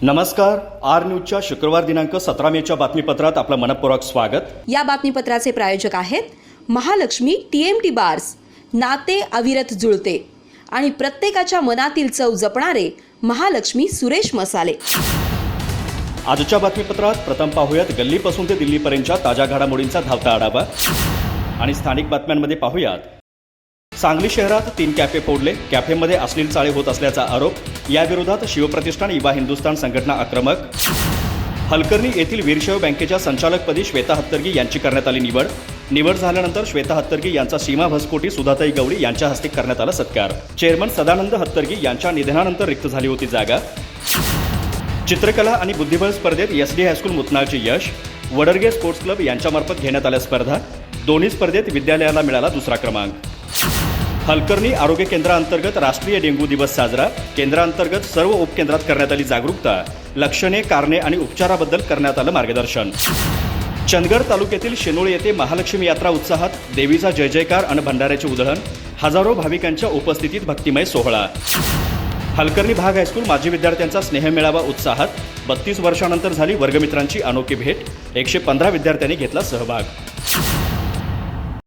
नमस्कार. आर न्यूजच्या शुक्रवार दिनांक 17 मेच्या बातमीपत्रात आपलं मनपूर्वक स्वागत. या बातमीपत्राचे प्रायोजक आहेत महालक्ष्मी TMT बार्स. नाते अविरत जुळते आणि प्रत्येकाच्या मनातील चव जपणारे महालक्ष्मी सुरेश मसाले. आजच्या बातमीपत्रात प्रथम पाहूयात गल्लीपासून ते दिल्लीपर्यंतच्या ताज्या घडामोडींचा धावता आढावा आणि स्थानिक बातम्यांमध्ये पाहूयात सांगली शहरात 3 कॅफे फोडले. कॅफेमध्ये अश्लील चाळे होत असल्याचा आरोप. याविरोधात शिवप्रतिष्ठान युवा हिंदुस्थान संघटना आक्रमक. हलकर्णी येथील वीरशैव बँकेच्या संचालकपदी श्वेता हत्तरगी यांची करण्यात आली निवड. निवड झाल्यानंतर श्वेता हत्तरगी यांचा सीमा भस्कोटी सुधाताई गवळी यांच्या हस्ते करण्यात आला सत्कार. चेअरमन सदानंद हत्तरगी यांच्या निधनानंतर रिक्त झाली होती जागा. चित्रकला आणि बुद्धिबळ स्पर्धेत SD हायस्कूल मुतनाळचे यश. वडरगे स्पोर्ट्स क्लब यांच्यामार्फत घेण्यात आल्या स्पर्धा. दोन्ही स्पर्धेत विद्यालयाला मिळाला दुसरा क्रमांक. हलकर्णी आरोग्य केंद्राअंतर्गत राष्ट्रीय डेंग्यू दिवस साजरा. केंद्राअंतर्गत सर्व उपकेंद्रात करण्यात आली जागरूकता. लक्षणे, कारणे आणि उपचाराबद्दल करण्यात आलं मार्गदर्शन. चंदगड तालुक्यातील शेनोळी येथे महालक्ष्मी यात्रा उत्साहात. देवीचा जय जयकार आणि भंडाऱ्याचे उधळण. हजारो भाविकांच्या उपस्थितीत भक्तिमय सोहळा. हलकर्णी भाग हायस्कूल माजी विद्यार्थ्यांचा स्नेहमेळावा उत्साहात. 32 वर्षानंतर झाली वर्गमित्रांची अनोखी भेट. 115 विद्यार्थ्यांनी घेतला सहभाग.